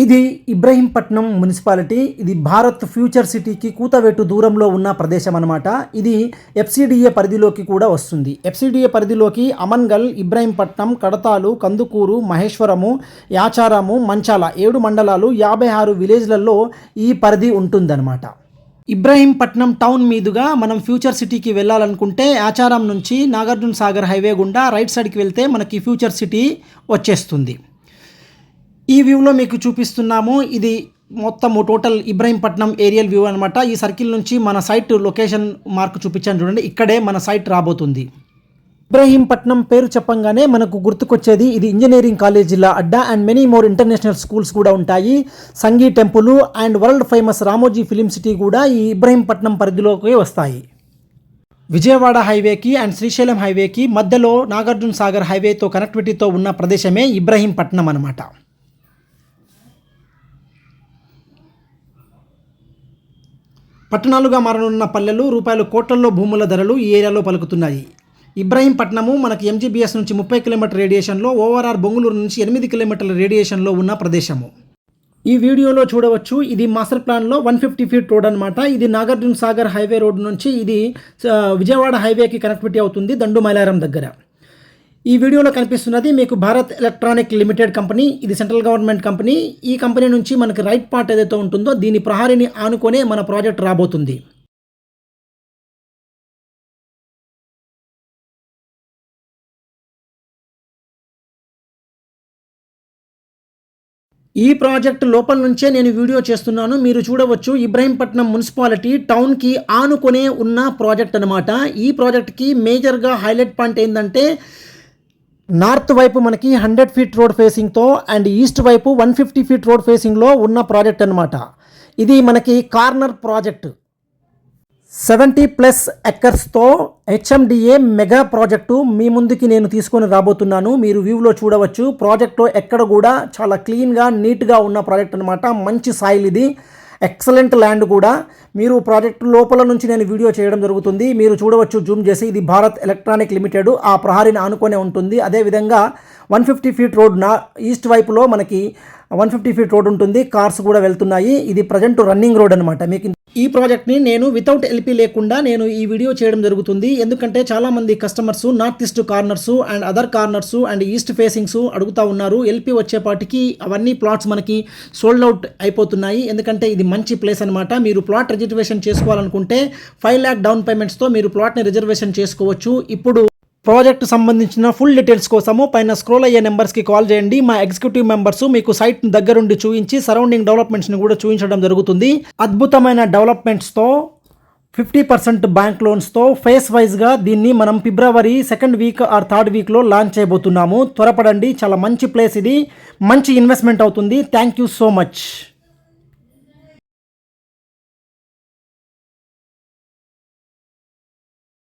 ఇది ఇబ్రహీంపట్నం మున్సిపాలిటీ. ఇది భారత్ ఫ్యూచర్ సిటీకి కూతవేటు దూరంలో ఉన్న ప్రదేశం అనమాట. ఇది ఎఫ్సిడిఏ పరిధిలోకి కూడా వస్తుంది. ఎఫ్సిడిఏ పరిధిలోకి అమన్గల్, ఇబ్రహీంపట్నం, కడతాలు, కందుకూరు, మహేశ్వరము, యాచారము, మంచాల 7 మండలాలు 56 విలేజ్లలో ఈ పరిధి ఉంటుందన్నమాట. ఇబ్రహీంపట్నం టౌన్ మీదుగా మనం ఫ్యూచర్ సిటీకి వెళ్ళాలనుకుంటే యాచారం నుంచి నాగార్జున సాగర్ హైవే గుండా రైట్ సైడ్కి వెళ్తే మనకి ఫ్యూచర్ సిటీ వచ్చేస్తుంది. ఈ వ్యూలో మీకు చూపిస్తున్నాము. ఇది మొత్తము టోటల్ ఇబ్రహీంపట్నం ఏరియల్ వ్యూ అనమాట. ఈ సర్కిల్ నుంచి మన సైట్ లొకేషన్ మార్క్ చూపించాను చూడండి, ఇక్కడే మన సైట్ రాబోతుంది. ఇబ్రహీంపట్నం పేరు చెప్పంగానే మనకు గుర్తుకొచ్చేది ఇది ఇంజనీరింగ్ కాలేజీల అడ్డా and many more international schools కూడా ఉంటాయి. Sanghi temple and world famous Ramoji film city కూడా ఈ ఇబ్రహీంపట్నం పరిధిలోకి వస్తాయి. విజయవాడ హైవేకి అండ్ శ్రీశైలం హైవేకి మధ్యలో నాగార్జున సాగర్ హైవేతో కనెక్టివిటీతో ఉన్న ప్రదేశమే ఇబ్రహీంపట్నం అనమాట. పట్టణాలుగా మారనున్న పల్లెలు, రూపాయలు కోట్లలో భూముల ధరలు ఈ ఏరియాలో పలుకుతున్నాయి. ఇబ్రహీంపట్నము మనకి ఎంజీబీఎస్ నుంచి 30 కిలోమీటర్ రేడియేషన్లో, ఓవరాల్ బొంగుళూరు నుంచి 8 కిలోమీటర్ల రేడియేషన్లో ఉన్న ప్రదేశము. ఈ వీడియోలో చూడవచ్చు, ఇది మాస్టర్ ప్లాన్లో 150 ఫీట్ రోడ్ అనమాట. ఇది నాగార్జున సాగర్ హైవే రోడ్ నుంచి ఇది విజయవాడ హైవేకి కనెక్టివిటీ అవుతుంది దండుమైలారం దగ్గర. ఈ వీడియోలో కనిపిస్తున్నది మీకు భారత్ ఎలక్ట్రానిక్ లిమిటెడ్ కంపెనీ. ఇది సెంట్రల్ గవర్నమెంట్ కంపెనీ. ఈ కంపెనీ నుంచి మనకి రైట్ పార్ట్ ఏదైతే ఉంటుందో దీని ప్రహారీని ఆనుకొనే మన ప్రాజెక్ట్ రాబోతుంది. ఈ ప్రాజెక్ట్ లోపల నుంచే నేను వీడియో చేస్తున్నాను. మీరు చూడవచ్చు, ఇబ్రహీంపట్నం మున్సిపాలిటీ టౌన్కి ఆనుకొనే ఉన్న ప్రాజెక్ట్ అనమాట. ఈ ప్రాజెక్ట్కి మేజర్గా హైలైట్ పాయింట్ ఏంటంటే నార్త్ వైపు మనకి 100 ఫీట్ రోడ్ ఫేసింగ్తో అండ్ ఈస్ట్ వైపు 150 ఫీట్ రోడ్ ఫేసింగ్లో ఉన్న ప్రాజెక్ట్ అనమాట. ఇది మనకి కార్నర్ ప్రాజెక్ట్. 70+ ఎకర్స్తో హెచ్ఎండిఏ మెగా ప్రాజెక్టు మీ ముందుకి నేను తీసుకొని రాబోతున్నాను. మీరు వ్యూలో చూడవచ్చు, ప్రాజెక్ట్లో ఎక్కడ కూడా చాలా క్లీన్గా నీట్గా ఉన్న ప్రాజెక్ట్ అనమాట. మంచి సాయిల్ ఇది, ఎక్సలెంట్ ల్యాండ్ కూడా. మీరు ప్రాజెక్టు లోపల నుంచి నేను వీడియో చేయడం జరుగుతుంది. మీరు చూడవచ్చు జూమ్ చేసి, ఇది భారత్ ఎలక్ట్రానిక్ లిమిటెడ్ ఆ ప్రహారీని ఆనుకొనే ఉంటుంది. అదేవిధంగా 150 ఫీట్ రోడ్ ఈస్ట్ వైపులో మనకి 150 ఫీట్ రోడ్ ఉంటుంది. కార్స్ కూడా వెళ్తున్నాయి. ఇది ప్రజెంట్ రన్నింగ్ రోడ్ అనమాట. మీకు ఈ ప్రాజెక్ట్ని నేను వితౌట్ ఎల్పీ లేకుండా నేను ఈ వీడియో చేయడం జరుగుతుంది. ఎందుకంటే చాలామంది customers north east corners and other corners and east facings అడుగుతూ ఉన్నారు. ఎల్పీ వచ్చేపాటికి అవన్నీ ప్లాట్స్ మనకి సోల్డ్ అవుట్ అయిపోతున్నాయి. ఎందుకంటే ఇది మంచి ప్లేస్ అనమాట. మీరు ప్లాట్ రిజర్వేషన్ చేసుకోవాలనుకుంటే 5 lakh డౌన్ పేమెంట్స్తో మీరు ప్లాట్ని రిజర్వేషన్ చేసుకోవచ్చు. ఇప్పుడు ప్రాజెక్ట్ సంబంధించిన ఫుల్ డీటెయిల్స్ కోసము పైన స్క్రోల్ అయ్యే నెంబర్స్కి కాల్ చేయండి. మా ఎగ్జిక్యూటివ్ మెంబర్స్ మీకు సైట్ దగ్గరుండి చూపించి సరౌండింగ్ డెవలప్మెంట్స్ని కూడా చూపించడం జరుగుతుంది. అద్భుతమైన డెవలప్మెంట్స్తో 50% బ్యాంక్ లోన్స్తో ఫేస్ వైజ్గా దీన్ని మనం ఫిబ్రవరి 2nd వీక్ ఆర్ 3rd వీక్లో లాంచ్ చేయబోతున్నాము. త్వరపడండి, చాలా మంచి ప్లేస్ ఇది, మంచి ఇన్వెస్ట్మెంట్ అవుతుంది. Thank you so much.